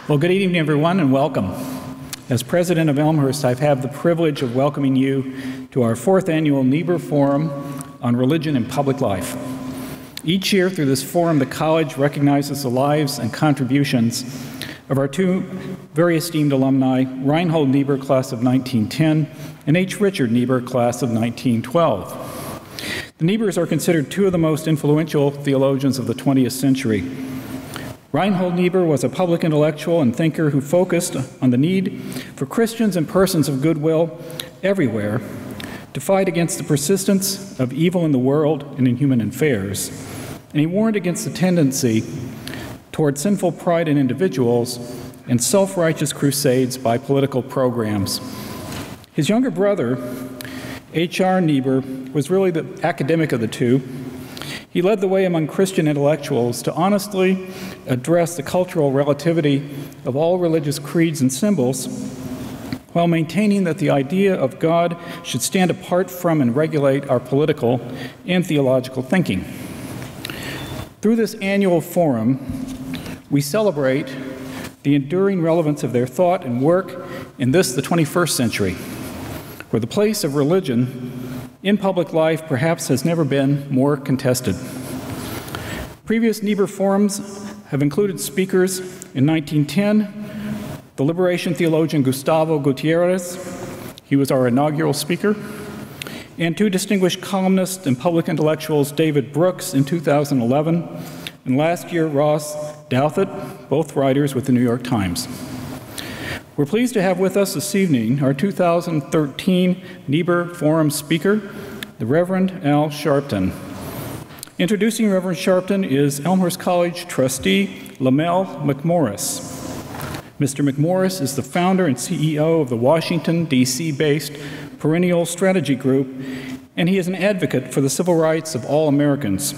Well, good evening, everyone, and welcome. As president of Elmhurst, I've had the privilege of welcoming you to our 4th annual Niebuhr Forum on Religion and Public Life. Each year through this forum, the college recognizes the lives and contributions of our two very esteemed alumni, Reinhold Niebuhr, class of 1910, and H. Richard Niebuhr, class of 1912. The Niebuhrs are considered two of the most influential theologians of the 20th century. Reinhold Niebuhr was a public intellectual and thinker who focused on the need for Christians and persons of goodwill everywhere to fight against the persistence of evil in the world and in human affairs. And he warned against the tendency toward sinful pride in individuals and self-righteous crusades by political programs. His younger brother, H.R. Niebuhr, was really the academic of the two. He led the way among Christian intellectuals to honestly address the cultural relativity of all religious creeds and symbols, while maintaining that the idea of God should stand apart from and regulate our political and theological thinking. Through this annual forum, we celebrate the enduring relevance of their thought and work in this, the 21st century, where the place of religion in public life perhaps has never been more contested. Previous Niebuhr forums have included speakers in 1910, the liberation theologian Gustavo Gutierrez, he was our inaugural speaker, and two distinguished columnists and public intellectuals, David Brooks in 2011, and last year Ross Douthat, both writers with the New York Times. We're pleased to have with us this evening our 2013 Niebuhr Forum speaker, the Reverend Al Sharpton. Introducing Reverend Sharpton is Elmhurst College trustee Lamel McMorris. Mr. McMorris is the founder and CEO of the Washington, D.C.-based Perennial Strategy Group, and he is an advocate for the civil rights of all Americans.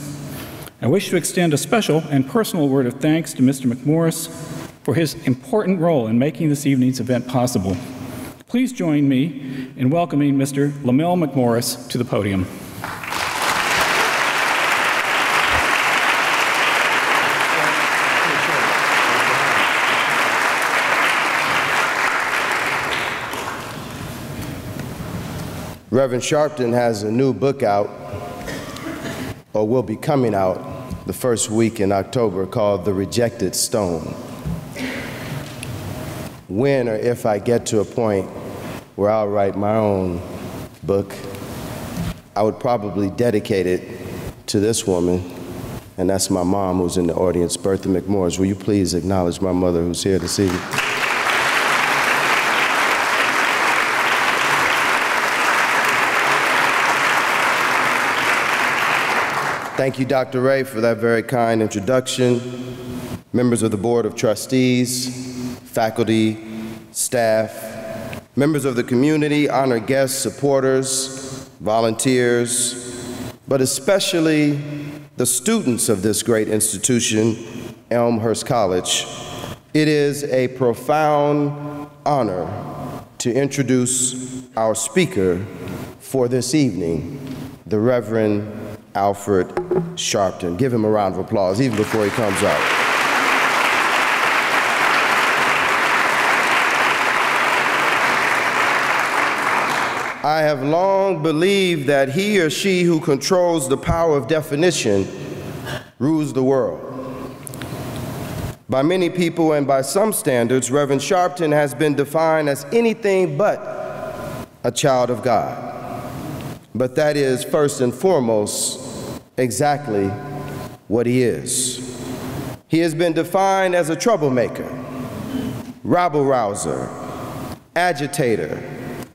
I wish to extend a special and personal word of thanks to Mr. McMorris for his important role in making this evening's event possible. Please join me in welcoming Mr. Lamel McMorris to the podium. Reverend Sharpton has a new book out, or will be coming out the first week in October, called The Rejected Stone. When or if I get to a point where I'll write my own book, I would probably dedicate it to this woman, and that's my mom who's in the audience, Bertha McMorris. Will you please acknowledge my mother who's here this evening? Thank you, Dr. Ray, for that very kind introduction. Members of the Board of Trustees, faculty, staff, members of the community, honored guests, supporters, volunteers, but especially the students of this great institution, Elmhurst College. It is a profound honor to introduce our speaker for this evening, the Reverend Alfred Sharpton. Give him a round of applause, even before he comes up. I have long believed that he or she who controls the power of definition rules the world. By many people and by some standards, Reverend Sharpton has been defined as anything but a child of God. But that is, first and foremost, exactly what he is. He has been defined as a troublemaker, rabble-rouser, agitator,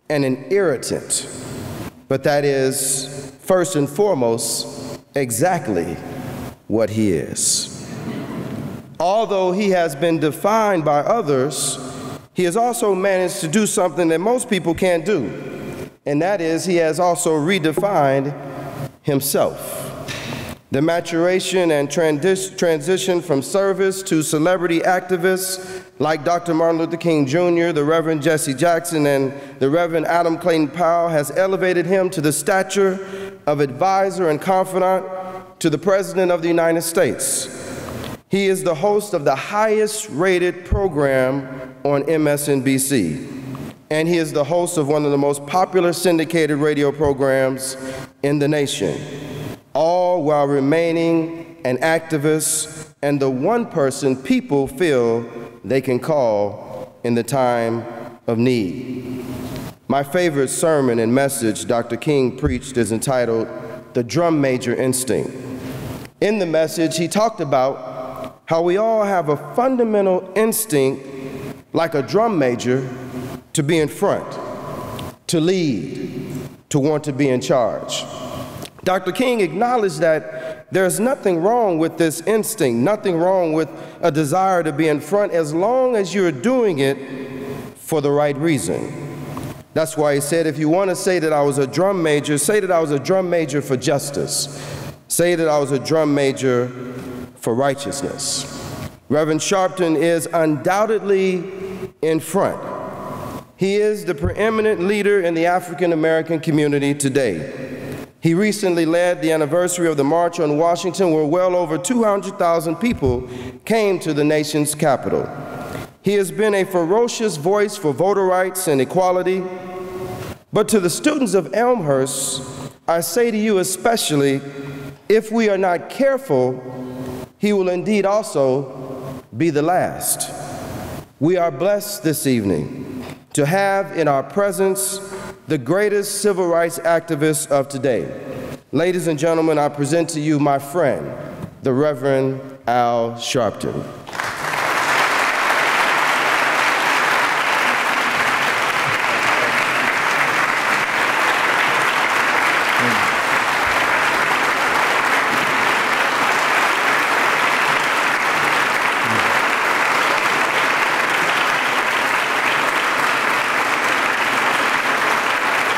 and an irritant. But that is, first and foremost, exactly what he is. Although he has been defined by others, he has also managed to do something that most people can't do, and that is he has also redefined himself. The maturation and transition from service to celebrity activists like Dr. Martin Luther King Jr., the Reverend Jesse Jackson, and the Reverend Adam Clayton Powell has elevated him to the stature of advisor and confidant to the President of the United States. He is the host of the highest-rated program on MSNBC, and he is the host of one of the most popular syndicated radio programs in the nation, all while remaining an activist and the one person people feel they can call in the time of need. My favorite sermon and message Dr. King preached is entitled, "The Drum Major Instinct." In the message, he talked about how we all have a fundamental instinct, like a drum major, to be in front, to lead, to want to be in charge. Dr. King acknowledged that there's nothing wrong with this instinct, nothing wrong with a desire to be in front, as long as you're doing it for the right reason. That's why he said, if you want to say that I was a drum major, say that I was a drum major for justice. Say that I was a drum major for righteousness. Reverend Sharpton is undoubtedly in front. He is the preeminent leader in the African American community today. He recently led the anniversary of the March on Washington, where well over 200,000 people came to the nation's capital. He has been a ferocious voice for voter rights and equality. But to the students of Elmhurst, I say to you especially, if we are not careful, he will indeed also be the last. We are blessed this evening to have in our presence the greatest civil rights activist of today. Ladies and gentlemen, I present to you my friend, the Reverend Al Sharpton.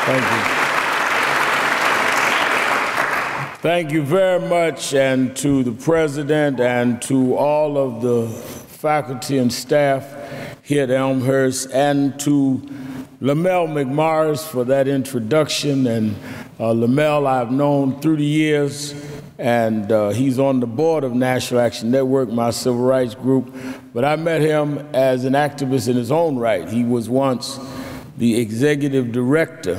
Thank you. Thank you very much, and to the President and to all of the faculty and staff here at Elmhurst, and to Lamel McMorris for that introduction. And Lamel I've known through the years, and he's on the board of National Action Network, my civil rights group. But I met him as an activist in his own right. He was once the executive director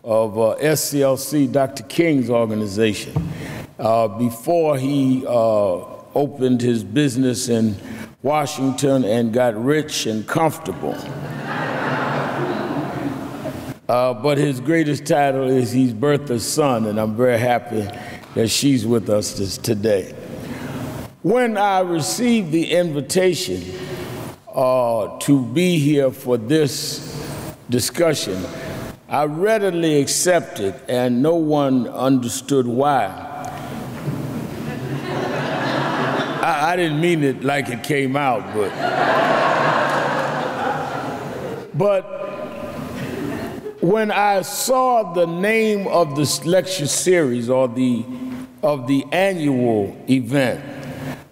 of SCLC, Dr. King's organization, before he opened his business in Washington and got rich and comfortable. But his greatest title is he's Bertha's son, and I'm very happy that she's with us today. When I received the invitation to be here for this discussion, I readily accepted, and no one understood why. I didn't mean it like it came out, but when I saw the name of this lecture series, or of the annual event,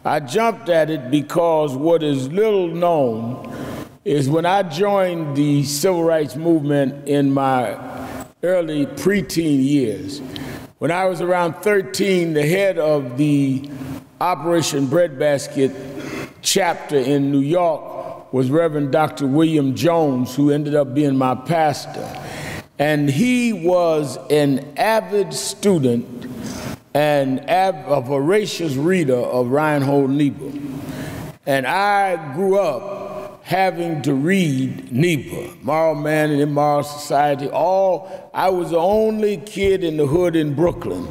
I jumped at it because what is little known is when I joined the civil rights movement in my early preteen years, when I was around 13, the head of the Operation Breadbasket chapter in New York was Reverend Dr. William Jones, who ended up being my pastor. And he was an avid student and a voracious reader of Reinhold Niebuhr. And I grew up having to read Niebuhr, Moral Man and Immoral Society. I was the only kid in the hood in Brooklyn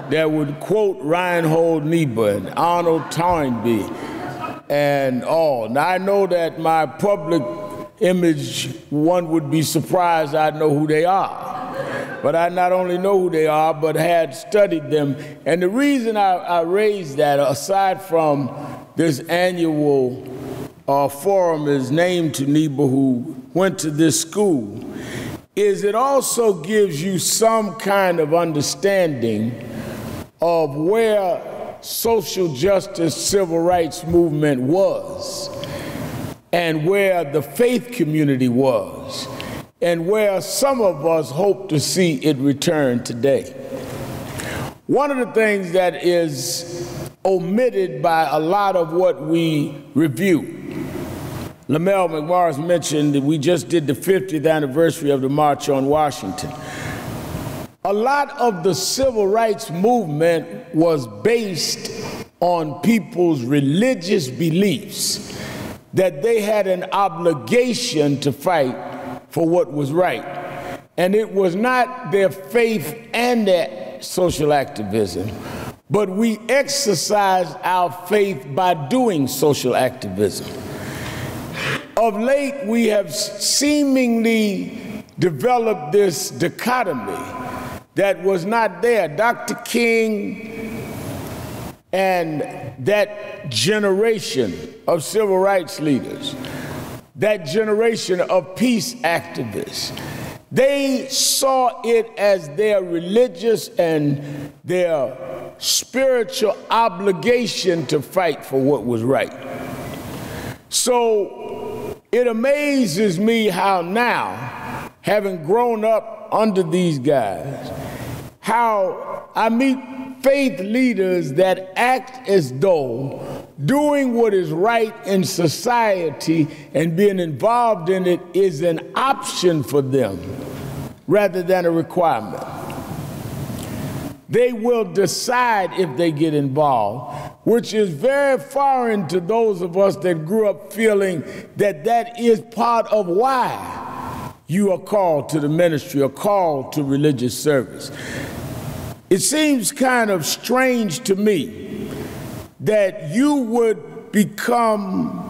that would quote Reinhold Niebuhr and Arnold Toynbee and all. Now I know that my public image, one would be surprised I'd know who they are. But I not only know who they are, but had studied them. And the reason I raised that, aside from this annual forum is named to Niebuhr, who went to this school, is it also gives you some kind of understanding of where social justice, civil rights movement was, and where the faith community was, and where some of us hope to see it return today. One of the things that is omitted by a lot of what we review. Lamel McMorris mentioned that we just did the 50th anniversary of the March on Washington. A lot of the civil rights movement was based on people's religious beliefs, that they had an obligation to fight for what was right. And it was not their faith and their social activism, but we exercised our faith by doing social activism. Of late, we have seemingly developed this dichotomy that was not there. Dr. King and that generation of civil rights leaders, that generation of peace activists, they saw it as their religious and their spiritual obligation to fight for what was right. So it amazes me how now, having grown up under these guys, how I meet faith leaders that act as though doing what is right in society and being involved in it is an option for them rather than a requirement. They will decide if they get involved, which is very foreign to those of us that grew up feeling that that is part of why you are called to the ministry or called to religious service. It seems kind of strange to me that you would become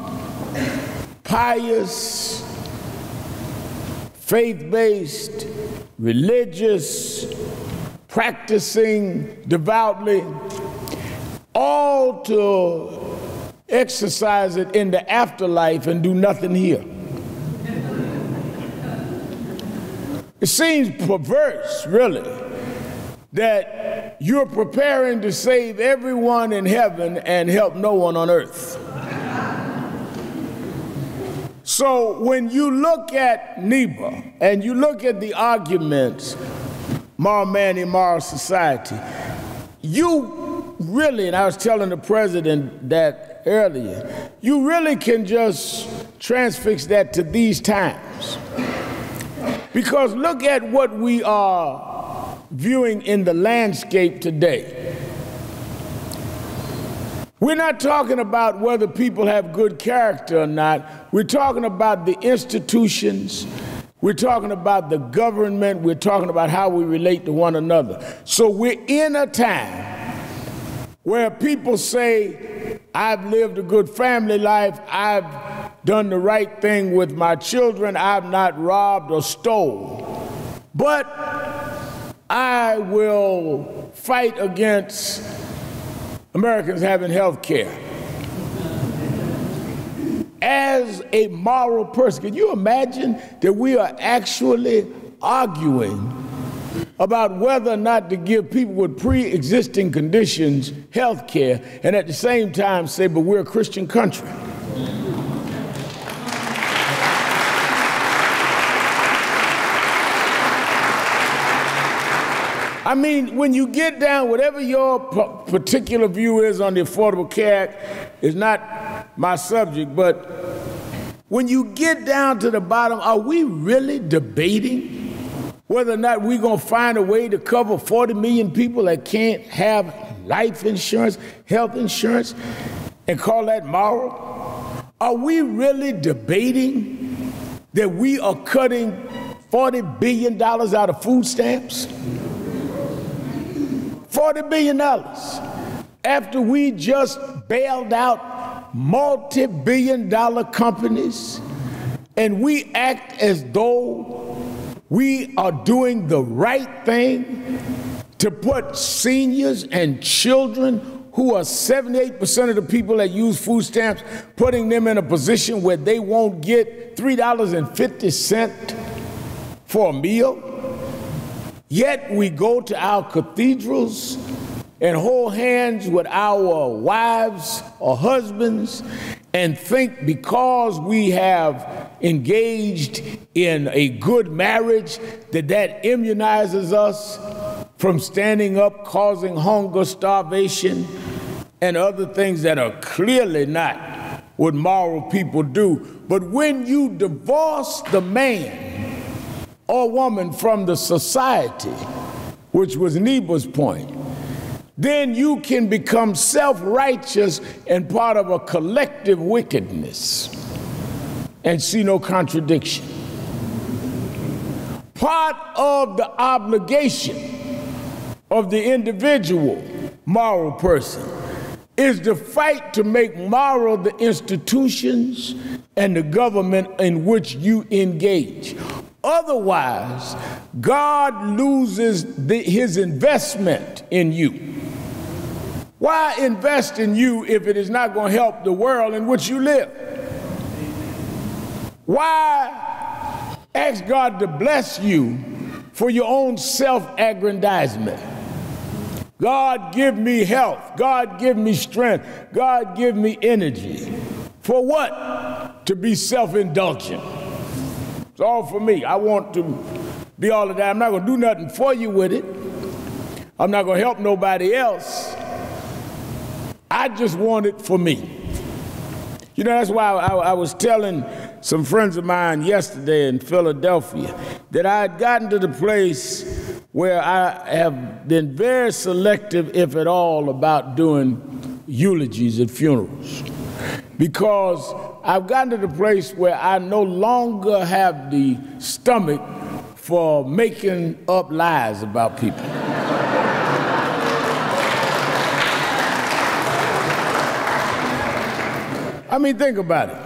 pious, faith-based, religious, practicing devoutly, all to exercise it in the afterlife and do nothing here. It seems perverse, really, that you're preparing to save everyone in heaven and help no one on earth. So when you look at Niebuhr and you look at the arguments, moral man in moral society, you really, and I was telling the president that earlier, you really can just transfix that to these times. Because look at what we are viewing in the landscape today. We're not talking about whether people have good character or not. We're talking about the institutions. We're talking about the government. We're talking about how we relate to one another. So we're in a time where people say, I've lived a good family life. I've done the right thing with my children. I've not robbed or stole. But I will fight against Americans having health care. As a moral person, can you imagine that we are actually arguing about whether or not to give people with pre-existing conditions health care and at the same time say, but we're a Christian country? I mean, when you get down, whatever your particular view is on the Affordable Care Act is not my subject, but when you get down to the bottom, are we really debating whether or not we're going to find a way to cover 40 million people that can't have life insurance, health insurance, and call that moral? Are we really debating that we are cutting $40 billion out of food stamps? $40 billion after we just bailed out multi-billion-dollar companies, and we act as though we are doing the right thing to put seniors and children who are 78% of the people that use food stamps, putting them in a position where they won't get $3.50 for a meal. Yet we go to our cathedrals and hold hands with our wives or husbands and think because we have engaged in a good marriage that immunizes us from standing up, causing hunger, starvation, and other things that are clearly not what moral people do. But when you divorce the man or woman from the society, which was Niebuhr's point, then you can become self-righteous and part of a collective wickedness and see no contradiction. Part of the obligation of the individual moral person is the fight to make moral the institutions and the government in which you engage. Otherwise, God loses his investment in you. Why invest in you if it is not going to help the world in which you live? Why ask God to bless you for your own self-aggrandizement? God, give me health. God, give me strength. God, give me energy. For what? To be self-indulgent. It's all for me. I want to be all of that. I'm not going to do nothing for you with it. I'm not going to help nobody else. I just want it for me. You know, that's why I was telling some friends of mine yesterday in Philadelphia that I had gotten to the place where I have been very selective, if at all, about doing eulogies at funerals. Because I've gotten to the place where I no longer have the stomach for making up lies about people. I mean, think about it.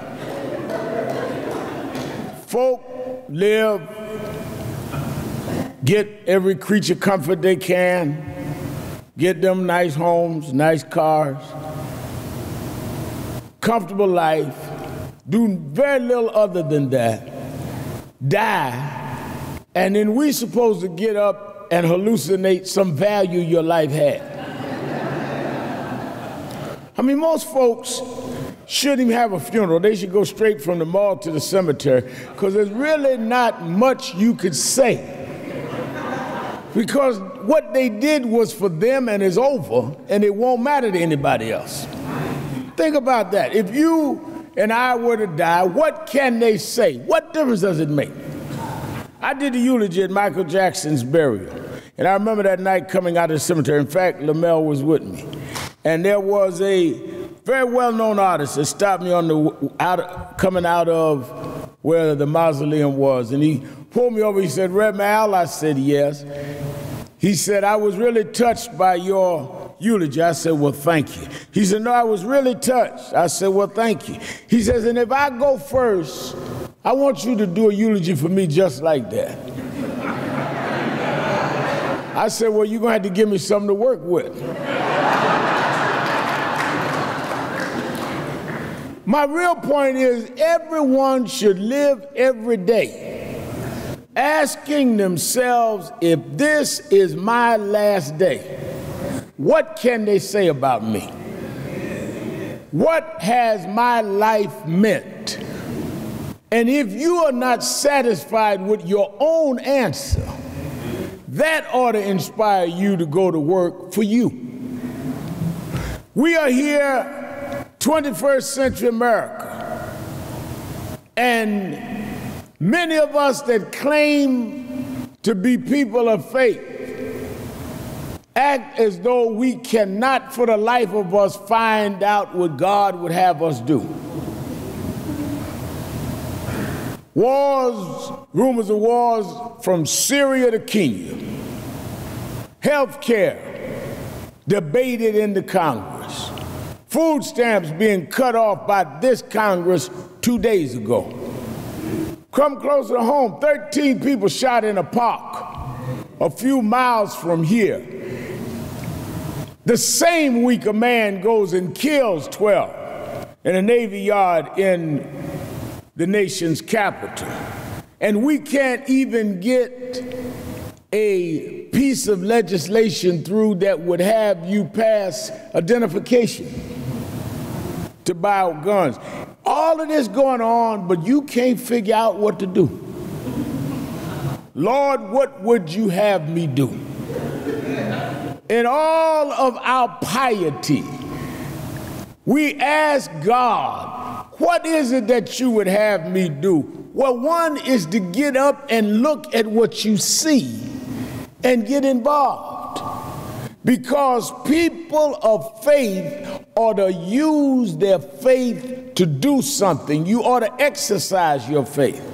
Folk live, get every creature comfort they can, get them nice homes, nice cars, comfortable life, do very little other than that, die, and then we're supposed to get up and hallucinate some value your life had. I mean, most folks shouldn't even have a funeral. They should go straight from the morgue to the cemetery, because there's really not much you could say. Because what they did was for them and is over, and it won't matter to anybody else. Think about that. If you and I were to die, what can they say? What difference does it make? I did the eulogy at Michael Jackson's burial, and I remember that night coming out of the cemetery. In fact, Lamel was with me. And there was a very well-known artist that stopped me on the coming out of where the mausoleum was, and he pulled me over. He said, "Reverend Al?" I said, "Yes." He said, "I was really touched by your eulogy." I said, "Well, thank you." He said, "No, I was really touched." I said, "Well, thank you." He says, "And if I go first, I want you to do a eulogy for me just like that." I said, "Well, you're going to have to give me something to work with." My real point is everyone should live every day asking themselves, if this is my last day, what can they say about me? What has my life meant? And if you are not satisfied with your own answer, that ought to inspire you to go to work for you. We are here, 21st century America, and many of us that claim to be people of faith act as though we cannot for the life of us find out what God would have us do. Wars, rumors of wars from Syria to Kenya. Health care debated in the Congress. Food stamps being cut off by this Congress 2 days ago. Come closer to home, 13 people shot in a park a few miles from here. The same week, a man goes and kills 12 in a Navy yard in the nation's capital. And we can't even get a piece of legislation through that would have you pass identification to buy guns. All of this going on, but you can't figure out what to do. Lord, what would you have me do? In all of our piety, we ask God, what is it that you would have me do? Well, one is to get up and look at what you see and get involved. Because people of faith ought to use their faith to do something. You ought to exercise your faith.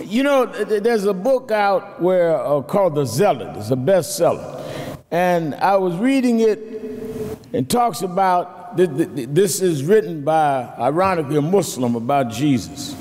You know, there's a book out where called The Zealot. It's a bestseller. And I was reading it, and talks about, this is written by, ironically, a Muslim about Jesus.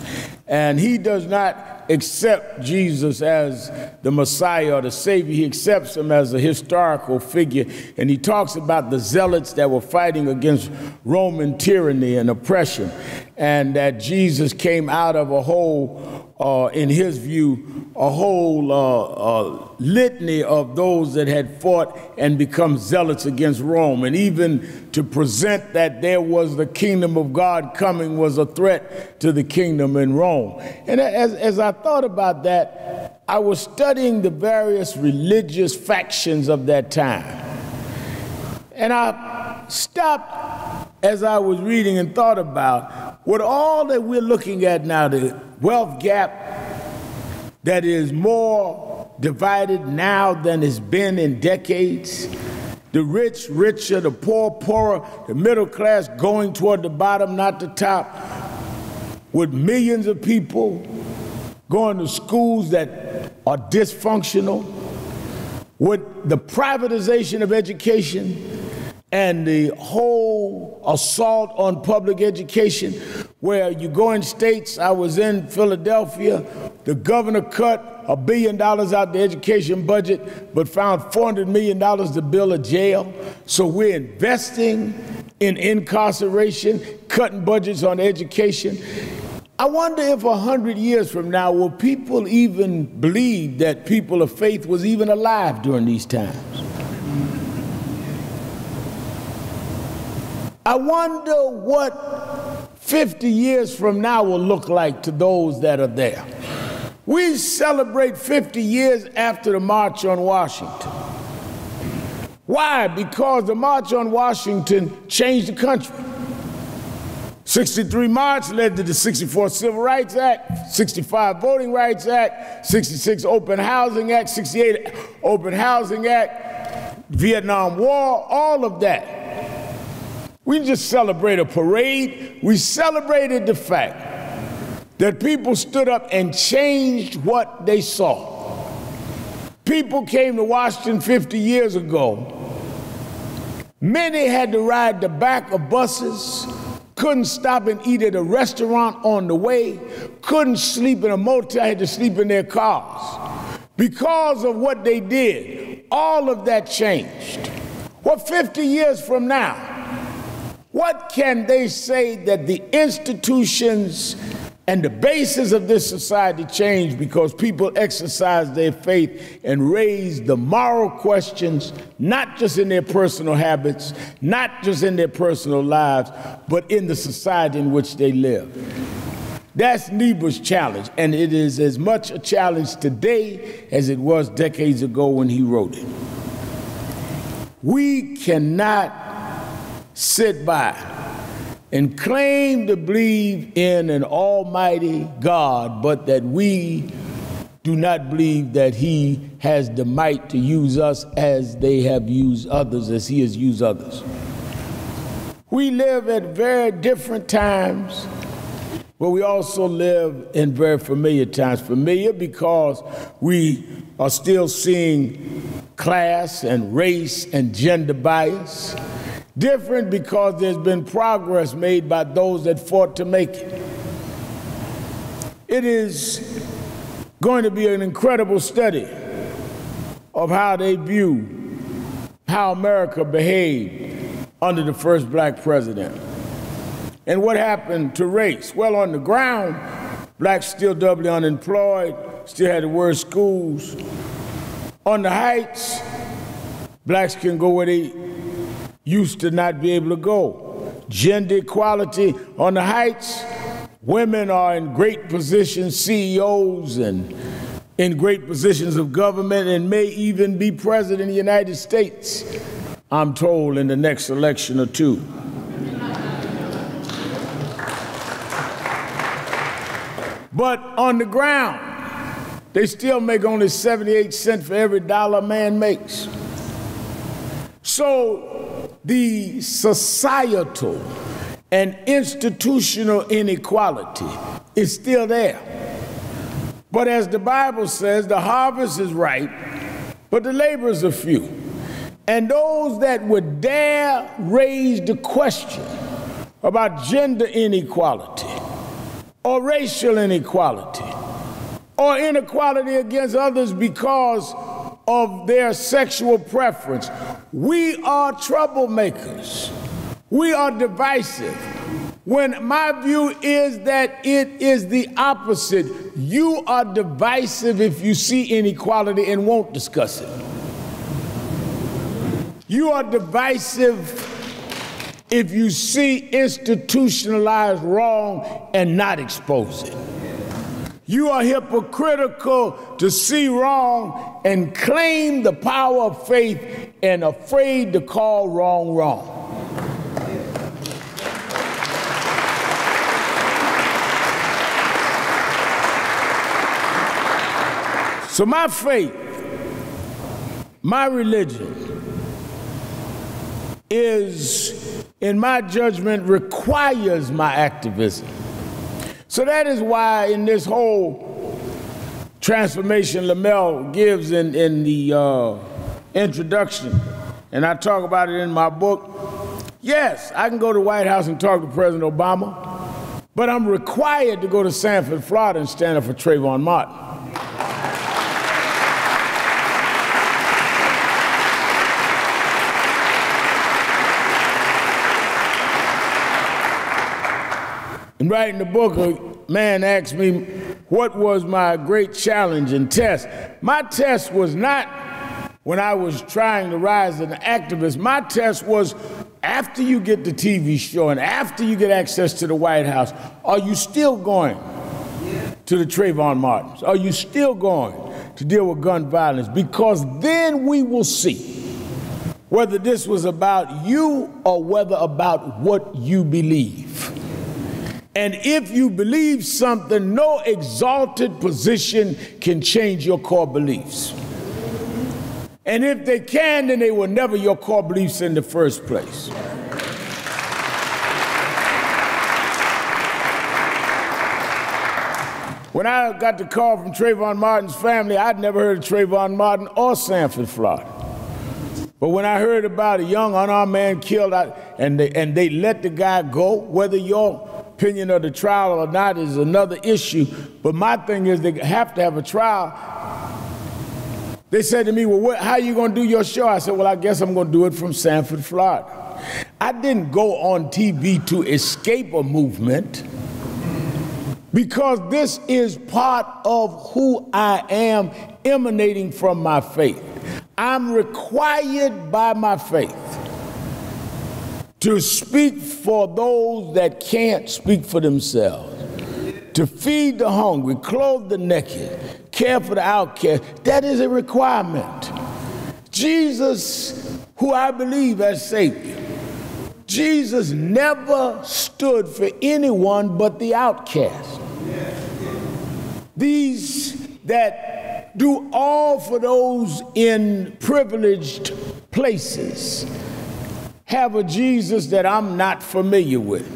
And he does not accept Jesus as the Messiah or the Savior. He accepts him as a historical figure. And he talks about the zealots that were fighting against Roman tyranny and oppression. And that Jesus came out of a whole, in his view, a whole litany of those that had fought and become zealots against Rome. And even to present that there was the kingdom of God coming was a threat to the kingdom in Rome. And as I thought about that, I was studying the various religious factions of that time. And I stopped as I was reading and thought about what all that we're looking at now, the wealth gap that is more divided now than it's been in decades, the rich richer, the poor poorer, the middle class going toward the bottom, not the top, with millions of people going to schools that are dysfunctional, with the privatization of education and the whole assault on public education, where you go in states. I was in Philadelphia, the governor cut $1 billion out the education budget, but found $400 million to build a jail. So we're investing in incarceration, cutting budgets on education. I wonder if 100 years from now, will people even believe that people of faith was even alive during these times? I wonder what 50 years from now will look like to those that are there. We celebrate 50 years after the March on Washington. Why? Because the March on Washington changed the country. 63 March led to the 64 Civil Rights Act, 65 Voting Rights Act, 66 Open Housing Act, 68 Open Housing Act, Vietnam War, all of that. We didn't just celebrate a parade, we celebrated the fact that people stood up and changed what they saw. People came to Washington 50 years ago. Many had to ride the back of buses, couldn't stop and eat at a restaurant on the way, couldn't sleep in a motel, had to sleep in their cars. Because of what they did, all of that changed. Well, 50 years from now, what can they say that the institutions and the basis of this society changed because people exercised their faith and raised the moral questions, not just in their personal habits, not just in their personal lives, but in the society in which they live? That's Niebuhr's challenge, and it is as much a challenge today as it was decades ago when he wrote it. We cannot sit by and claim to believe in an almighty God, but that we do not believe that he has the might to use us as they have used others, as he has used others. We live at very different times, but we also live in very familiar times. Familiar because we are still seeing class and race and gender bias. Different because there's been progress made by those that fought to make it. It is going to be an incredible study of how they view how America behaved under the first black president. And what happened to race? Well, on the ground, blacks still doubly unemployed, still had the worst schools. On the heights, blacks can go where they used to not be able to go. Gender equality on the heights, women are in great positions, CEOs and in great positions of government and may even be president of the United States, I'm told, in the next election or two. But on the ground, they still make only 78 cents for every dollar a man makes. So the societal and institutional inequality is still there. But as the Bible says, the harvest is ripe, but the laborers are few. And those that would dare raise the question about gender inequality, or racial inequality, or inequality against others because of their sexual preference, we are troublemakers. We are divisive. When my view is that it is the opposite. You are divisive if you see inequality and won't discuss it. You are divisive if you see institutionalized wrong and not expose it. You are hypocritical to see wrong and claim the power of faith and afraid to call wrong wrong. So my faith, my religion, is, in my judgment, requires my activism. So that is why in this whole transformation Lamel gives in the introduction, and I talk about it in my book, yes, I can go to the White House and talk to President Obama, but I'm required to go to Sanford, Florida and stand up for Trayvon Martin. In writing the book, a man asked me, what was my great challenge and test? My test was not when I was trying to rise as an activist. My test was after you get the TV show and after you get access to the White House, are you still going to the Trayvon Martins? Are you still going to deal with gun violence? Because then we will see whether this was about you or whether about what you believe. And if you believe something, no exalted position can change your core beliefs. And if they can, then they were never your core beliefs in the first place. When I got the call from Trayvon Martin's family, I'd never heard of Trayvon Martin or Sanford, Florida. But when I heard about a young unarmed man killed, and they let the guy go, whether your opinion of the trial or not is another issue, but my thing is they have to have a trial. They said to me, well, how are you going to do your show? I said, well, I guess I'm going to do it from Sanford, Florida. I didn't go on TV to escape a movement because this is part of who I am, emanating from my faith. I'm required by my faith to speak for those that can't speak for themselves, to feed the hungry, clothe the naked, care for the outcast. That is a requirement. Jesus, who I believe as Savior, Jesus never stood for anyone but the outcast. These that do all for those in privileged places have a Jesus that I'm not familiar with.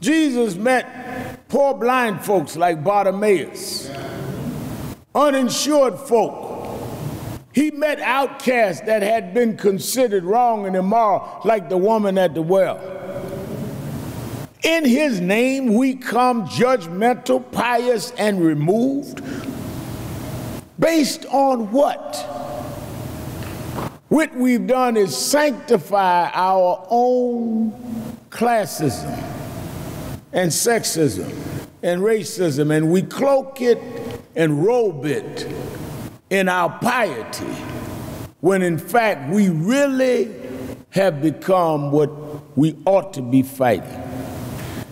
Jesus met poor blind folks like Bartimaeus, uninsured folk. He met outcasts that had been considered wrong and immoral, like the woman at the well. In his name, we come judgmental, pious, and removed. Based on what? What we've done is sanctify our own classism and sexism and racism, and we cloak it and robe it in our piety, when in fact we really have become what we ought to be fighting.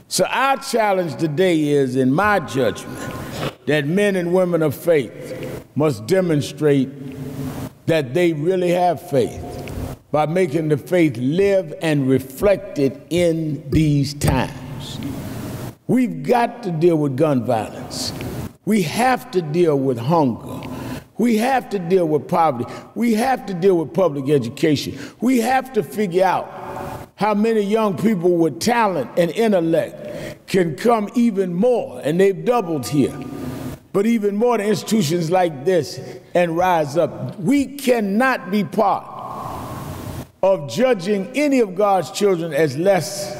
So our challenge today is, in my judgment, that men and women of faith must demonstrate that they really have faith by making the faith live and reflect it in these times. We've got to deal with gun violence. We have to deal with hunger. We have to deal with poverty. We have to deal with public education. We have to figure out how many young people with talent and intellect can come even more, and they've doubled here, but even more to institutions like this and rise up. We cannot be part of judging any of God's children as less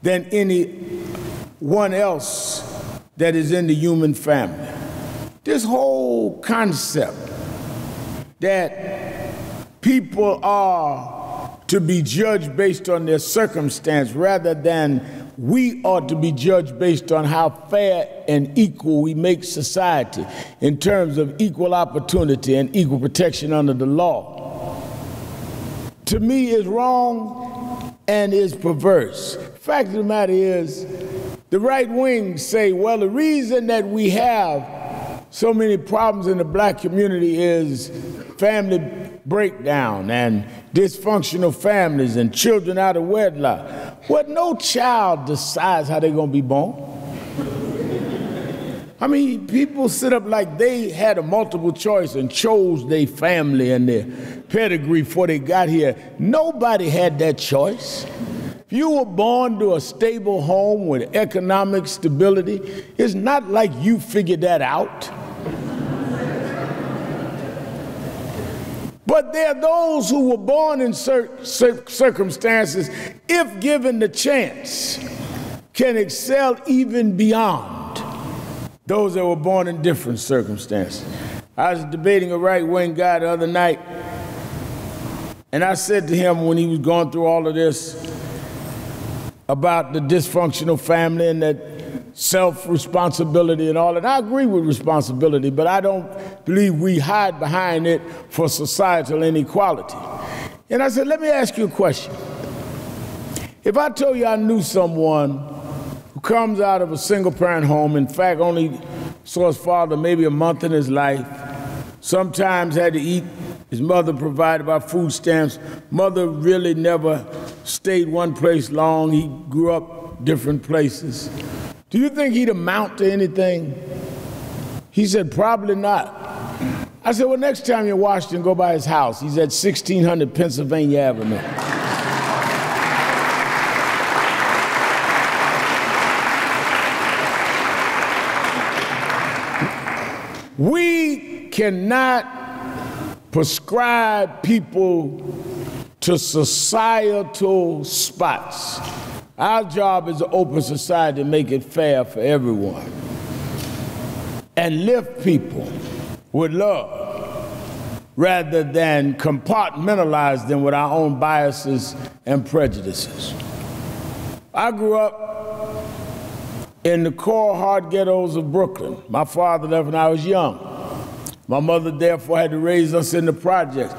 than anyone else that is in the human family. This whole concept that people are to be judged based on their circumstance rather than we ought to be judged based on how fair and equal we make society in terms of equal opportunity and equal protection under the law, to me is wrong and is perverse. Fact of the matter is, the right wing say, well, the reason that we have so many problems in the black community is family breakdown and dysfunctional families and children out of wedlock. Well, no child decides how they're going to be born. I mean, people sit up like they had a multiple choice and chose their family and their pedigree before they got here. Nobody had that choice. If you were born to a stable home with economic stability, it's not like you figured that out. But there are those who were born in circumstances, if given the chance, can excel even beyond those that were born in different circumstances. I was debating a right-wing guy the other night, and I said to him when he was going through all of this about the dysfunctional family and that self-responsibility and all that. I agree with responsibility, but I don't believe we hide behind it for societal inequality. And I said, let me ask you a question. If I told you I knew someone who comes out of a single-parent home, in fact, only saw his father maybe a month in his life, sometimes had to eat, his mother provided by food stamps, mother really never stayed one place long, he grew up different places. Do you think he'd amount to anything? He said, probably not. I said, well, next time you're in Washington, go by his house. He's at 1600 Pennsylvania Avenue. We cannot prescribe people to societal spots. Our job is to open society and make it fair for everyone and lift people with love rather than compartmentalize them with our own biases and prejudices. I grew up in the core hard ghettos of Brooklyn. My father left when I was young. My mother therefore had to raise us in the projects.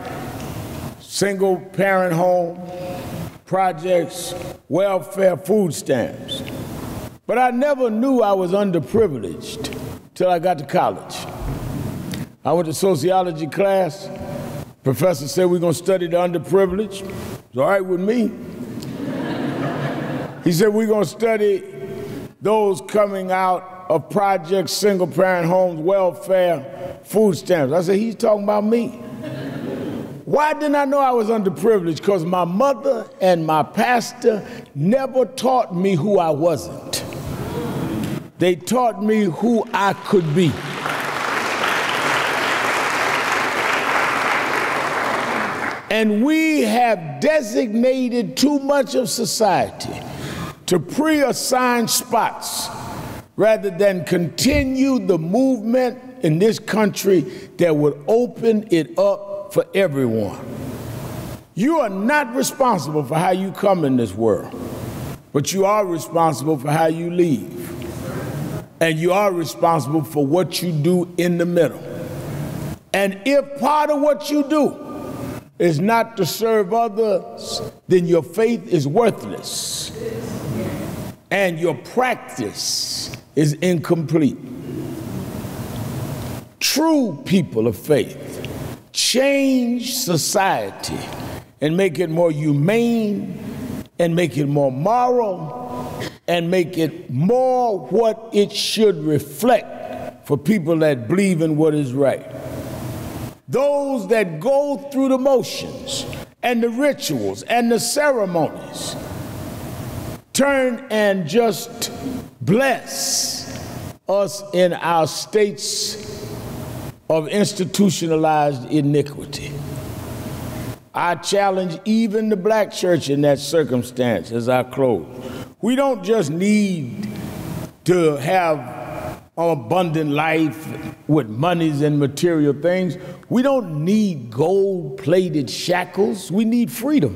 Single parent home, projects, welfare, food stamps. But I never knew I was underprivileged till I got to college. I went to sociology class. Professor said we're going to study the underprivileged. It's all right with me. He said we're going to study those coming out of projects, single parent homes, welfare, food stamps. I said, he's talking about me. Why didn't I know I was underprivileged? Because my mother and my pastor never taught me who I wasn't. They taught me who I could be. And we have designated too much of society to pre-assign spots rather than continue the movement in this country that would open it up for everyone. You are not responsible for how you come in this world, but you are responsible for how you leave. And you are responsible for what you do in the middle. And if part of what you do is not to serve others, then your faith is worthless and your practice is incomplete. true people of faith change society and make it more humane and make it more moral and make it more what it should reflect for people that believe in what is right. Those that go through the motions and the rituals and the ceremonies turn and just bless us in our states of institutionalized iniquity. I challenge even the black church in that circumstance as I close. We don't just need to have an abundant life with monies and material things. We don't need gold-plated shackles. We need freedom.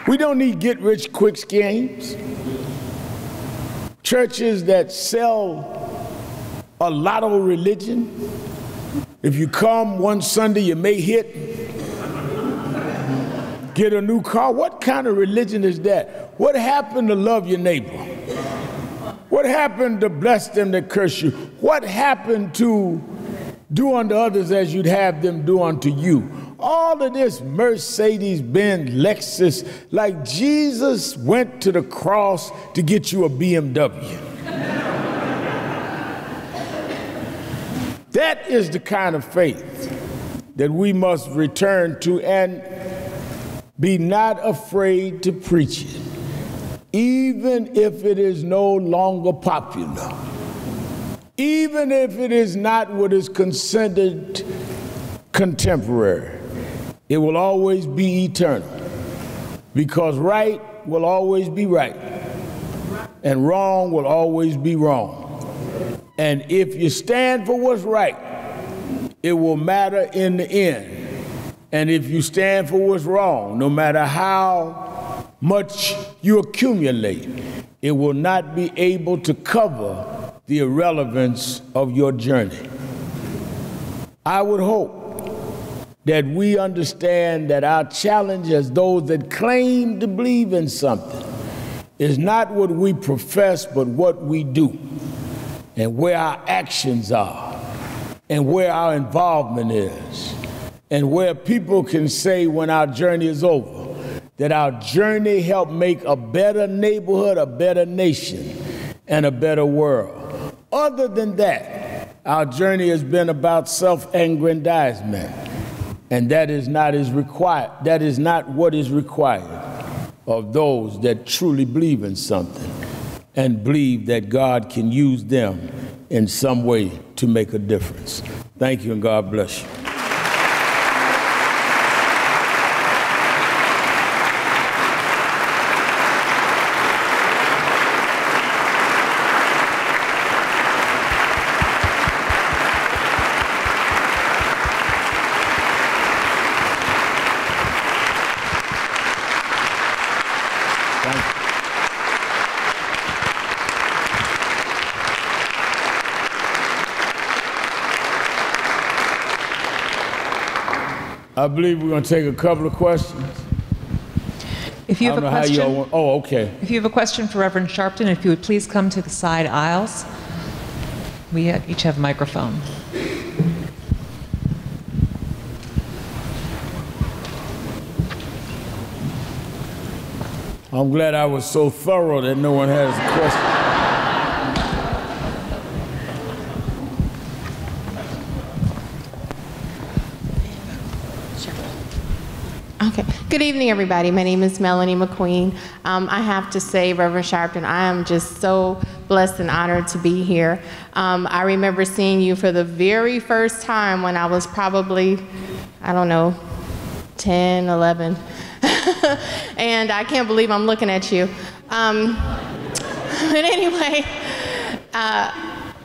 We don't need get-rich-quick schemes. Churches that sell a lotto religion. If you come one Sunday, you may hit, get a new car. What kind of religion is that? What happened to love your neighbor? What happened to bless them that curse you? What happened to do unto others as you'd have them do unto you? All of this Mercedes-Benz, Lexus, like Jesus went to the cross to get you a BMW. That is the kind of faith that we must return to and be not afraid to preach it, even if it is no longer popular, even if it is not what is considered contemporary. It will always be eternal, because right will always be right, and wrong will always be wrong. And if you stand for what's right, it will matter in the end. And if you stand for what's wrong, no matter how much you accumulate, it will not be able to cover the irrelevance of your journey. I would hope that we understand that our challenge as those that claim to believe in something is not what we profess, but what we do, and where our actions are, and where our involvement is, and where people can say when our journey is over, that our journey helped make a better neighborhood, a better nation, and a better world. Other than that, our journey has been about self-aggrandizement, and that is not what is required of those that truly believe in something and believe that God can use them in some way to make a difference. Thank you, and God bless you. I believe we're going to take a couple of questions. If you have a question, okay. If you have a question for Reverend Sharpton, if you would please come to the side aisles. We each have a microphone. I'm glad I was so thorough that no one has a question. Okay. Good evening, everybody. My name is Melanie McQueen. I have to say, Reverend Sharpton, I am just so blessed and honored to be here. I remember seeing you for the very first time when I was probably, I don't know, 10, 11. And I can't believe I'm looking at you. But anyway,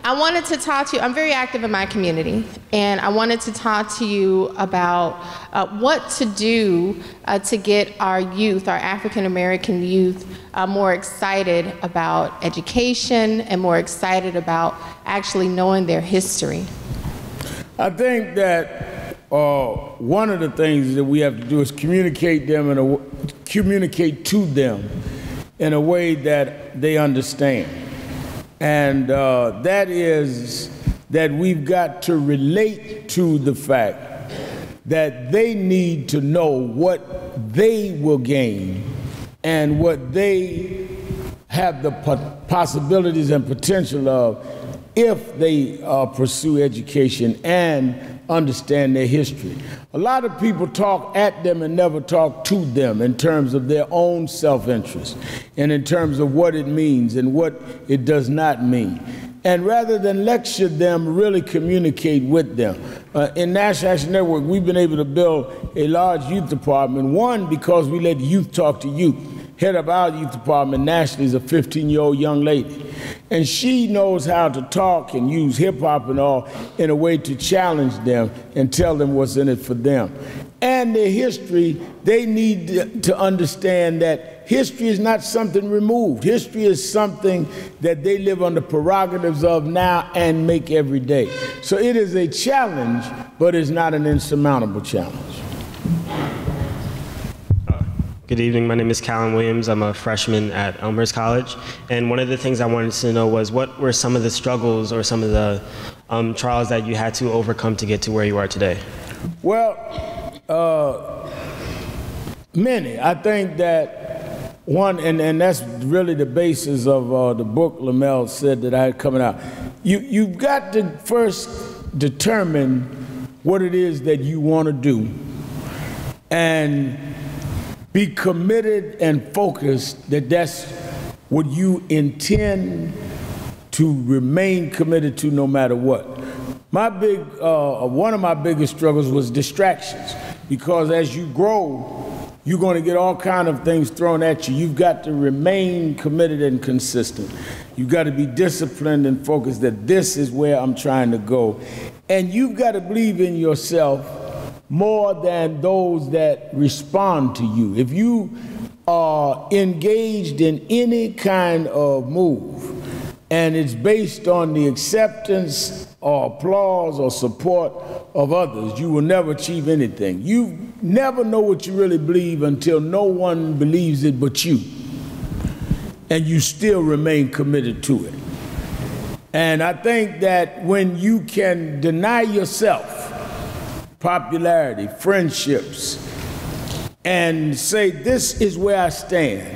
I wanted to talk to you. I'm very active in my community, and I wanted to talk to you about what to do to get our youth, our African American youth, more excited about education and more excited about actually knowing their history. I think that one of the things that we have to do is communicate to them in a way that they understand. And that is that we've got to relate to the fact that they need to know what they will gain and what they have the possibilities and potential of if they pursue education and understand their history. A lot of people talk at them and never talk to them in terms of their own self-interest and in terms of what it means and what it does not mean. And rather than lecture them, really communicate with them. In National Action Network, we've been able to build a large youth department, one, because we let youth talk to youth. Head of our youth department nationally is a 15-year-old young lady. And she knows how to talk and use hip-hop and all in a way to challenge them and tell them what's in it for them. And their history, they need to understand that history is not something removed. History is something that they live under prerogatives of now and make every day. So it is a challenge, but it's not an insurmountable challenge. Good evening, my name is Callum Williams. I'm a freshman at Elmhurst College. And one of the things I wanted to know was what were some of the struggles or some of the trials that you had to overcome to get to where you are today? Well, many. I think that one, and that's really the basis of the book Lamel said that I had coming out. You've got to first determine what it is that you want to do and be committed and focused that that's what you intend to remain committed to no matter what. One of my biggest struggles was distractions, because as you grow, you're going to get all kinds of things thrown at you. You've got to remain committed and consistent. You've got to be disciplined and focused that this is where I'm trying to go. And you've got to believe in yourself more than those that respond to you. If you are engaged in any kind of move and it's based on the acceptance or applause or support of others, you will never achieve anything. You never know what you really believe until no one believes it but you, and you still remain committed to it. And I think that when you can deny yourself popularity, friendships, and say, this is where I stand,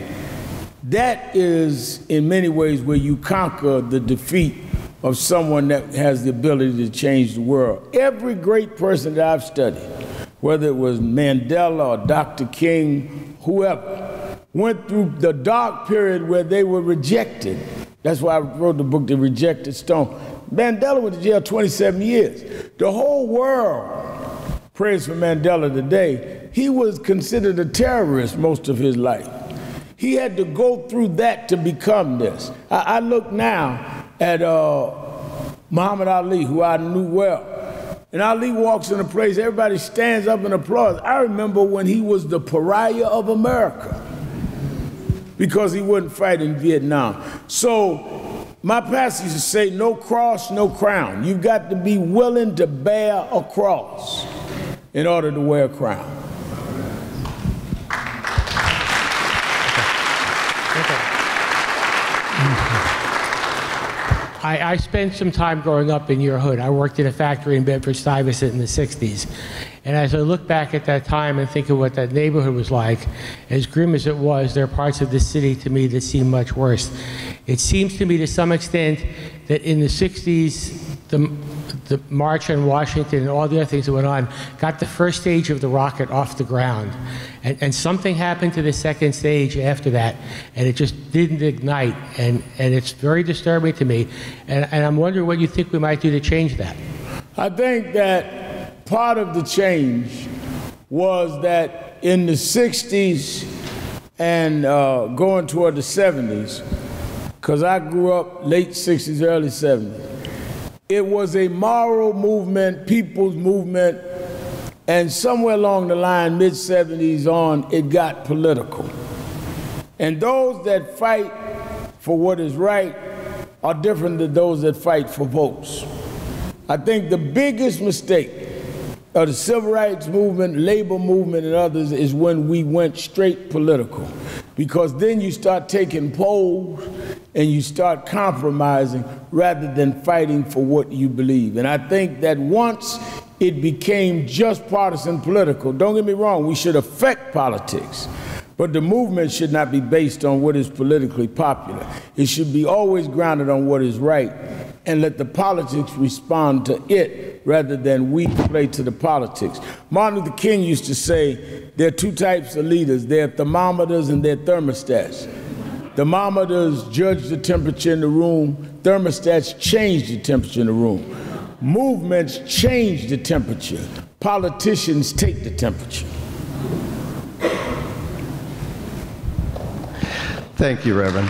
that is in many ways where you conquer the defeat of someone that has the ability to change the world. Every great person that I've studied, whether it was Mandela or Dr. King, whoever, went through the dark period where they were rejected. That's why I wrote the book, The Rejected Stone. Mandela went to jail 27 years. The whole world praise for Mandela today. He was considered a terrorist most of his life. He had to go through that to become this. I look now at Muhammad Ali, who I knew well. And Ali walks in a place, everybody stands up and applauds. I remember when he was the pariah of America because he wouldn't fight in Vietnam. So my pastor used to say, no cross, no crown. You've got to be willing to bear a cross in order to wear a crown. I spent some time growing up in your hood. I worked in a factory in Bedford-Stuyvesant in the 60s. And as I look back at that time and think of what that neighborhood was like, as grim as it was, there are parts of the city to me that seem much worse. It seems to me to some extent that in the 60s, the March on Washington and all the other things that went on got the first stage of the rocket off the ground. And something happened to the second stage after that, and it just didn't ignite. And it's very disturbing to me. And I'm wondering what you think we might do to change that. I think that part of the change was that in the 60s and going toward the 70s, because I grew up late 60s, early 70s, it was a moral movement, people's movement, and somewhere along the line, mid-70s on, it got political. And those that fight for what is right are different than those that fight for votes. I think the biggest mistake of the civil rights movement, labor movement, and others is when we went straight political. because then you start taking polls and you start compromising rather than fighting for what you believe. And I think that once it became just partisan political, don't get me wrong, we should affect politics, but the movement should not be based on what is politically popular. It should be always grounded on what is right, and let the politics respond to it rather than we play to the politics. Martin Luther King used to say there are two types of leaders. There are thermometers and there are thermostats. Thermometers judge the temperature in the room. Thermostats change the temperature in the room. Movements change the temperature. Politicians take the temperature. Thank you, Reverend.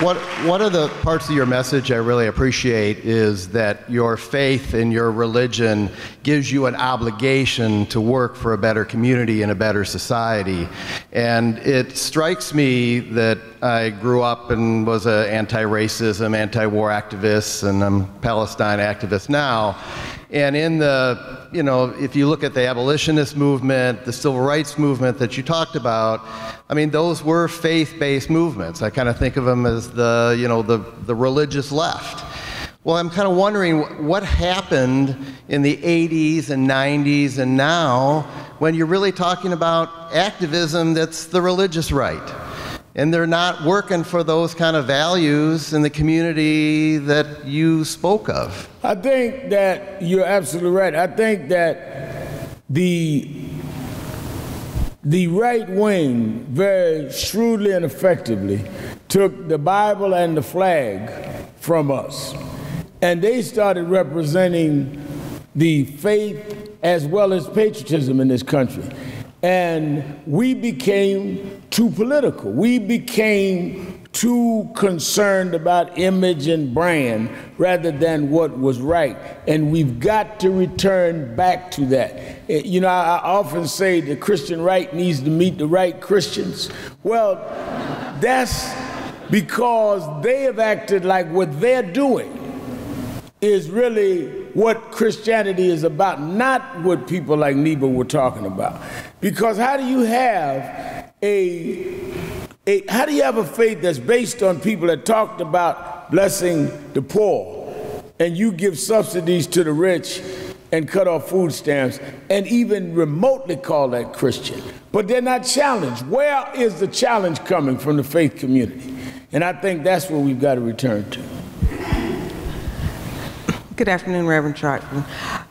One of the parts of your message I really appreciate is that your faith and your religion gives you an obligation to work for a better community and a better society. And it strikes me that I grew up and was an anti-racism, anti-war activist, and I'm a Palestine activist now. And in the, if you look at the abolitionist movement, the civil rights movement that you talked about, I mean, those were faith-based movements. I kind of think of them as the religious left. Well, I'm kind of wondering what happened in the 80s and 90s and now when you're really talking about activism that's the religious right. And they're not working for those kind of values in the community that you spoke of. I think that you're absolutely right. I think that the right wing very shrewdly and effectively took the Bible and the flag from us. And they started representing the faith as well as patriotism in this country. And we became too political. We became too concerned about image and brand rather than what was right. And we've got to return back to that. I often say the Christian right needs to meet the right Christians. Well, that's because they have acted like what they're doing is really what Christianity is about, not what people like Niebuhr were talking about. Because how do you have a faith that's based on people that talked about blessing the poor, and you give subsidies to the rich and cut off food stamps, and even remotely call that Christian? But they're not challenged. Where is the challenge coming from the faith community? And I think that's what we've got to return to. Good afternoon, Reverend Sharpton.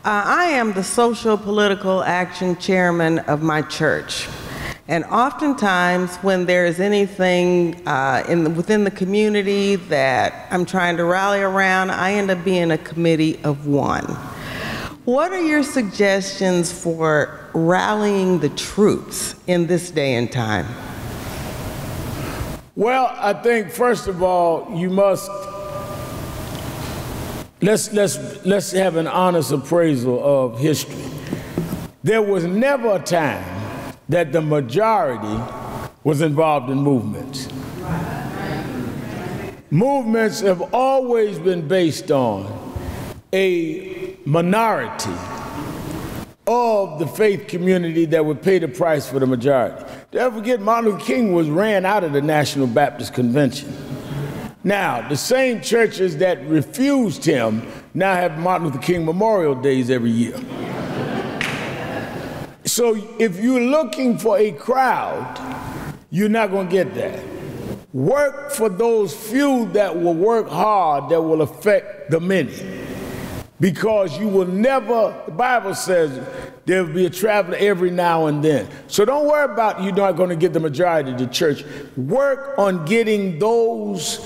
I am the social political action chairman of my church. And oftentimes when there is anything within the community that I'm trying to rally around, I end up being a committee of one. What are your suggestions for rallying the troops in this day and time? Well, I think first of all, you must Let's have an honest appraisal of history. There was never a time that the majority was involved in movements. Movements have always been based on a minority of the faith community that would pay the price for the majority. Don't forget, Martin Luther King was ran out of the National Baptist Convention. Now, the same churches that refused him now have Martin Luther King Memorial Days every year. So if you're looking for a crowd, you're not going to get that. Work for those few that will work hard, that will affect the many. Because you will never, the Bible says, there will be a traveler every now and then. So don't worry about you're not going to get the majority of the church. Work on getting those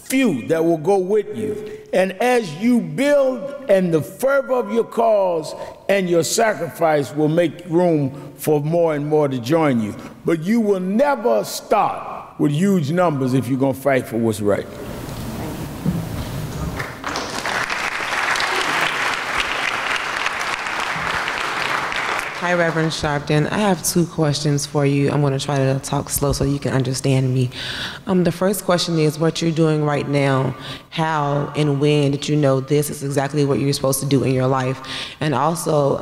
few that will go with you. And as you build, and the fervor of your cause and your sacrifice will make room for more and more to join you. But you will never start with huge numbers if you're going to fight for what's right. Hi, Reverend Sharpton. I have 2 questions for you. I'm going to try to talk slow so you can understand me. The first question is what you're doing right now. How and when did you know this is exactly what you're supposed to do in your life? And also,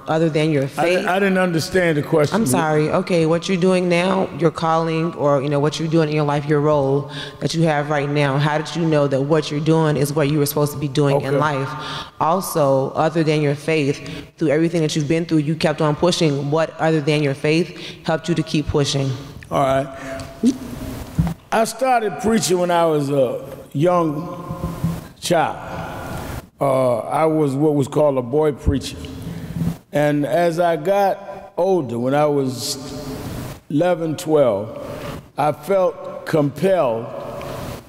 other than your faith... I didn't understand the question. I'm sorry. Okay, what you're doing now, your calling, or what you're doing in your life, your role that you have right now, how did you know that what you're doing is what you were supposed to be doing in life? Also, other than your faith, through everything that you've been through, you kept on pushing. What other than your faith helped you to keep pushing? All right. I started preaching when I was a young child. I was what was called a boy preacher. And as I got older, when I was 11, 12, I felt compelled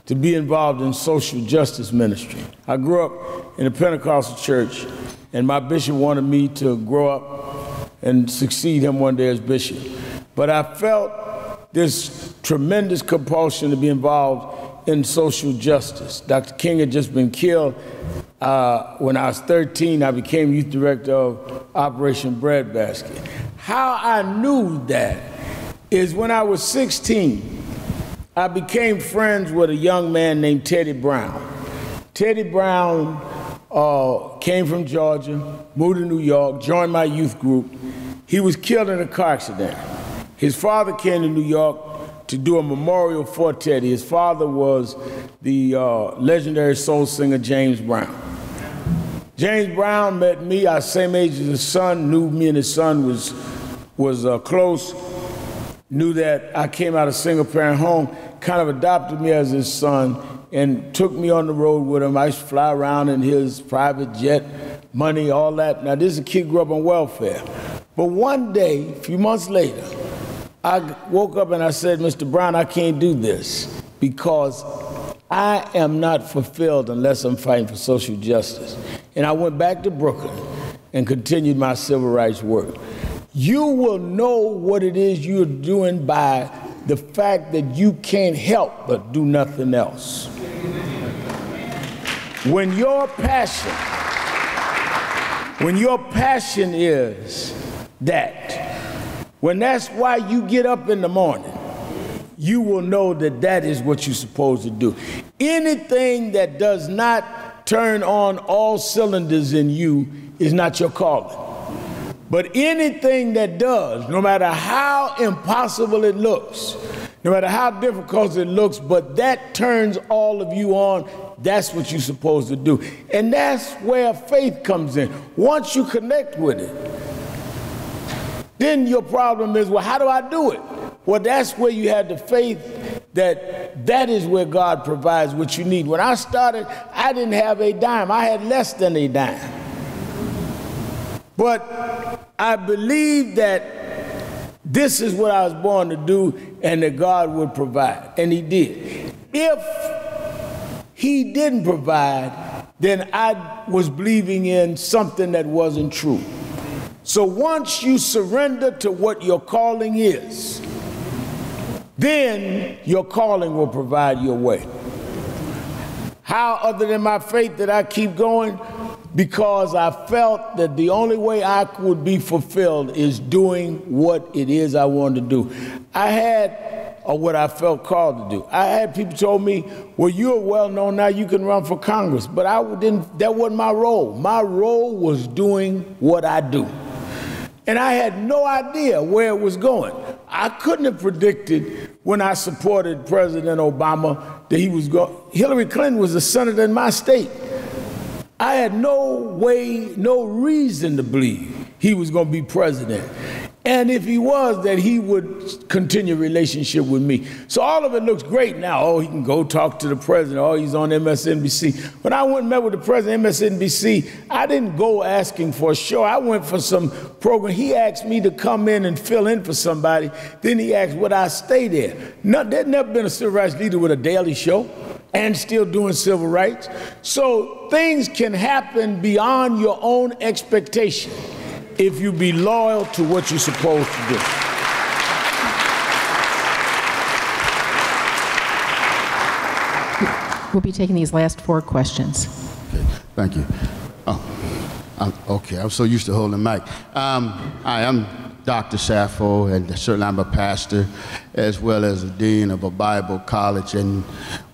to be involved in social justice ministry. I grew up in a Pentecostal church, and my bishop wanted me to grow up and succeed him one day as bishop. But I felt this tremendous compulsion to be involved in social justice. Dr. King had just been killed. When I was 13, I became youth director of Operation Breadbasket. How I knew that is when I was 16, I became friends with a young man named Teddy Brown. Teddy Brown came from Georgia, moved to New York, joined my youth group. He was killed in a car accident. His father came to New York to do a memorial for Teddy. His father was the legendary soul singer James Brown. James Brown met me, I was the same age as his son, knew me and his son was close, knew that I came out of a single-parent home, kind of adopted me as his son, and took me on the road with him. I used to fly around in his private jet, money, all that. Now, this is a kid who grew up on welfare. But one day, a few months later, I woke up and I said, Mr. Brown, I can't do this because I am not fulfilled unless I'm fighting for social justice. And I went back to Brooklyn and continued my civil rights work. You will know what it is you're doing by the fact that you can't help but do nothing else. When your passion is that, when that's why you get up in the morning, you will know that that is what you're supposed to do. Anything that does not turn on all cylinders in you is not your calling. But anything that does, no matter how impossible it looks, no matter how difficult it looks, but that turns all of you on, that's what you're supposed to do. And that's where faith comes in. Once you connect with it, then your problem is, well, how do I do it? Well, that's where you had the faith that is where God provides what you need. When I started, I didn't have a dime. I had less than a dime. But I believed that this is what I was born to do and that God would provide, and he did. If he didn't provide, then I was believing in something that wasn't true. So once you surrender to what your calling is, then your calling will provide your way. How, other than my faith, did I keep going? Because I felt that the only way I would be fulfilled is doing what it is I wanted to do. I had what I felt called to do. I had people told me, well, you're well known now, you can run for Congress. But that wasn't my role. My role was doing what I do. And I had no idea where it was going. I couldn't have predicted when I supported President Obama that he was going. Hillary Clinton was a senator in my state. I had no way, no reason to believe he was going to be president. And if he was, that he would continue a relationship with me. So all of it looks great now. Oh, he can go talk to the president. Oh, he's on MSNBC. When I went and met with the president of MSNBC, I didn't go asking for a show. I went for some program. He asked me to come in and fill in for somebody. Then he asked, would I stay there? No, there's never been a civil rights leader with a daily show and still doing civil rights. So things can happen beyond your own expectation if you be loyal to what you're supposed to do. We'll be taking these last 4 questions. Okay, thank you. I'm so used to holding the mic. Hi, I'm Dr. Sappho, and certainly I'm a pastor as well as a dean of a Bible college, and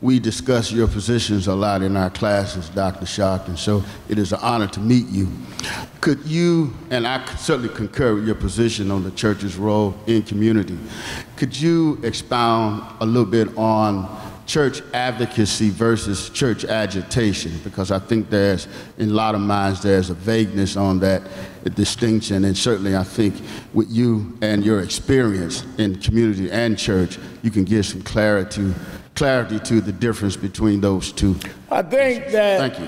we discuss your positions a lot in our classes, Dr. Sharpton, so it is an honor to meet you. Could you, and I certainly concur with your position on the church's role in community, could you expound a little bit on church advocacy versus church agitation? Because I think there's, in a lot of minds, there's a vagueness on that distinction, and certainly I think with you and your experience in community and church, you can give some clarity to the difference between those two. I think that Thank you.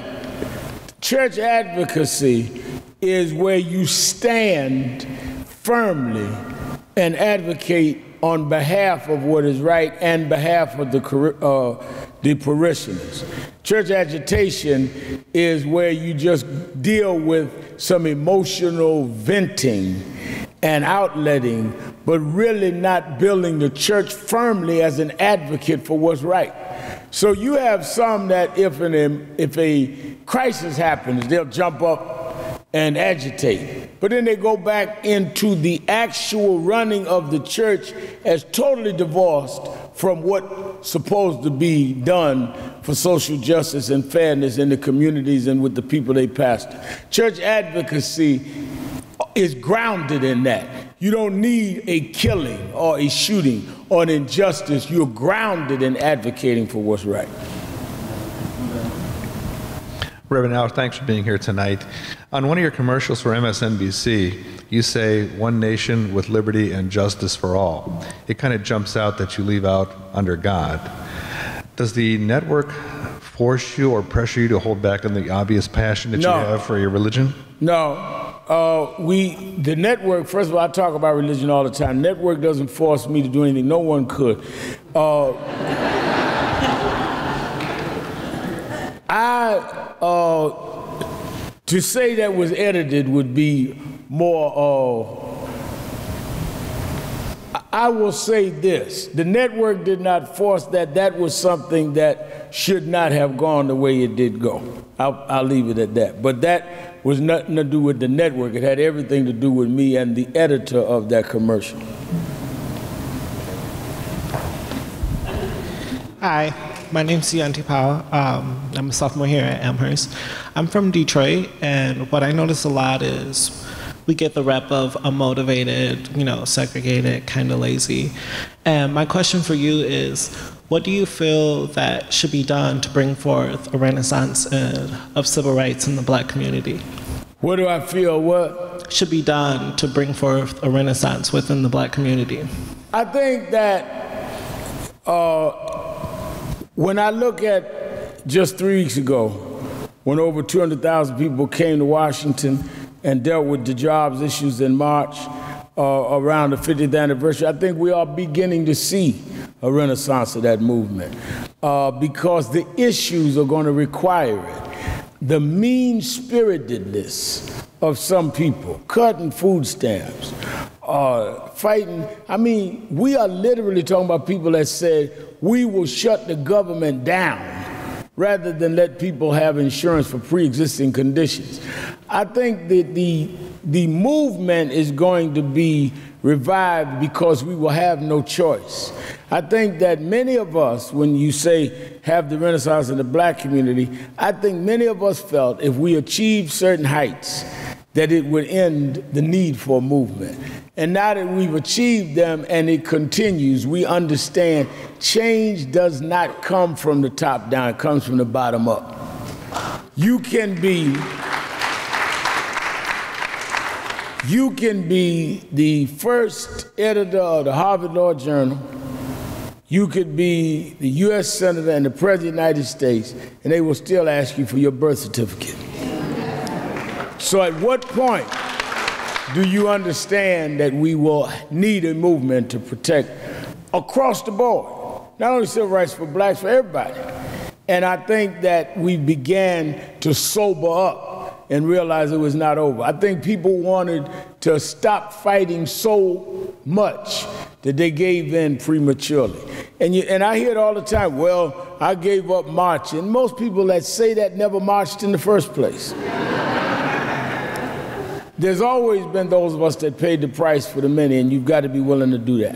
Church advocacy is where you stand firmly and advocate on behalf of what is right and behalf of the parishioners. Church agitation is where you just deal with some emotional venting and outletting, but really not building the church firmly as an advocate for what's right. So you have some that if a crisis happens, they'll jump up and agitate. But then they go back into the actual running of the church as totally divorced from what's supposed to be done for social justice and fairness in the communities and with the people they pastor. Church advocacy is grounded in that. You don't need a killing or a shooting or an injustice. You're grounded in advocating for what's right. Reverend Al, thanks for being here tonight. On one of your commercials for MSNBC, you say, "One nation with liberty and justice for all." It kind of jumps out that you leave out "under God." Does the network force you or pressure you to hold back on the obvious passion that you have for your religion? No. The network, first of all, I talk about religion all the time. Network doesn't force me to do anything. No one could. To say that was edited would be more, I will say this. The network did not force that. That was something that should not have gone the way it did go. I'll leave it at that. But that was nothing to do with the network. It had everything to do with me and the editor of that commercial. Hi, my name's Sianti Power. I'm a sophomore here at Elmhurst. I'm from Detroit, and what I notice a lot is we get the rep of unmotivated, segregated, kind of lazy. And my question for you is, what do you feel that should be done to bring forth a renaissance of civil rights in the Black community? What do I feel what should be done to bring forth a renaissance within the Black community? I think that when I look at just 3 weeks ago, when over 200,000 people came to Washington and dealt with the jobs issues in March around the 50th anniversary, I think we are beginning to see a renaissance of that movement because the issues are going to require it. The mean-spiritedness of some people, cutting food stamps, fighting. I mean, we are literally talking about people that said, we will shut the government down rather than let people have insurance for pre-existing conditions. I think that the movement is going to be revived because we will have no choice. I think that many of us, when you say have the renaissance in the Black community, I think many of us felt if we achieved certain heights, that it would end the need for a movement. And now that we've achieved them and it continues, we understand change does not come from the top down, it comes from the bottom up. You can be the first editor of the Harvard Law Journal. You could be the U.S. Senator and the President of the United States, and they will still ask you for your birth certificate. So at what point do you understand that we will need a movement to protect across the board, not only civil rights for Blacks, for everybody? And I think that we began to sober up and realize it was not over. I think people wanted to stop fighting so much that they gave in prematurely. And I hear it all the time, well, I gave up marching. Most people that say that never marched in the first place. there's always been those of us that paid the price for the many, and you've got to be willing to do that.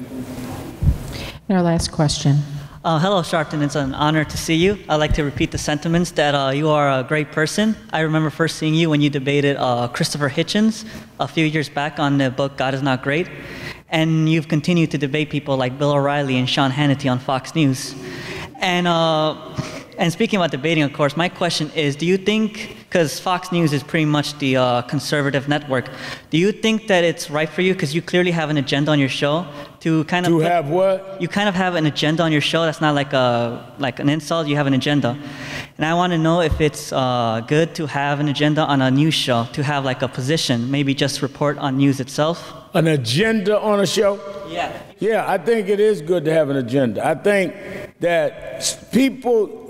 And our last question. Hello, Sharpton. It's an honor to see you. I'd like to repeat the sentiments that you are a great person. I remember first seeing you when you debated Christopher Hitchens a few years back on the book God Is Not Great. And you've continued to debate people like Bill O'Reilly and Sean Hannity on Fox News. And speaking about debating, of course, my question is, do you think, because Fox News is pretty much the conservative network, do you think that it's right for you, because you clearly have an agenda on your show, to kind of... have what? You kind of have an agenda on your show. That's not like an insult. You have an agenda. And I want to know if it's good to have an agenda on a news show, to have like a position, maybe just report on news itself. An agenda on a show? Yeah. Yeah, I think it is good to have an agenda. I think that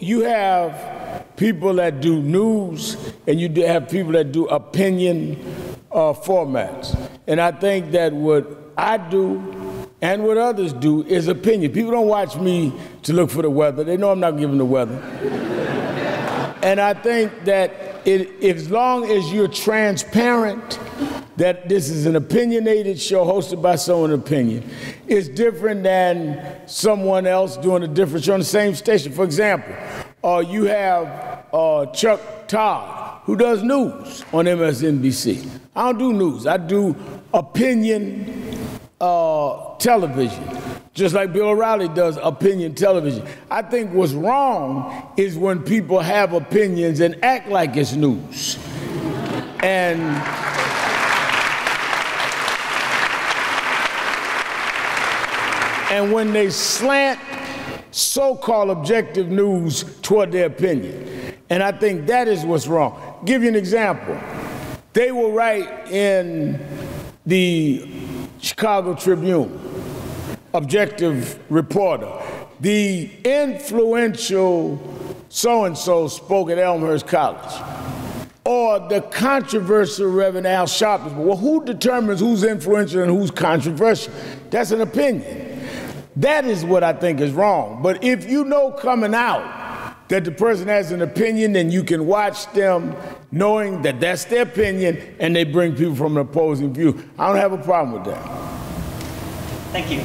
you have people that do news, and you have people that do opinion formats. And I think that what I do and what others do is opinion. People don't watch me to look for the weather. They know I'm not giving the weather. And I think that as long as you're transparent, that this is an opinionated show hosted by someone with opinion, it's different than someone else doing a different show on the same station. For example, you have Chuck Todd, who does news on MSNBC. I don't do news. I do opinion television, just like Bill O'Reilly does opinion television. I think what's wrong is when people have opinions and act like it's news. And when they slant so-called objective news toward their opinion. And I think that is what's wrong. Give you an example. They will write in the Chicago Tribune, objective reporter, the influential so-and-so spoke at Elmhurst College. Or the controversial Reverend Al Sharpton. Well, who determines who's influential and who's controversial? That's an opinion. That is what I think is wrong. But if you know coming out that the person has an opinion, then you can watch them knowing that that's their opinion, and they bring people from an opposing view. I don't have a problem with that. Thank you.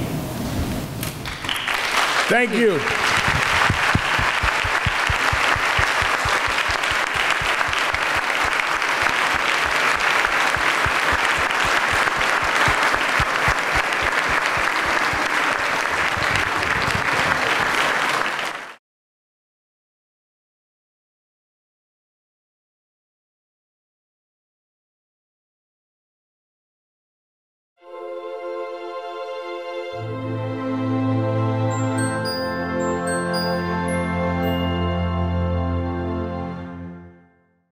Thank you.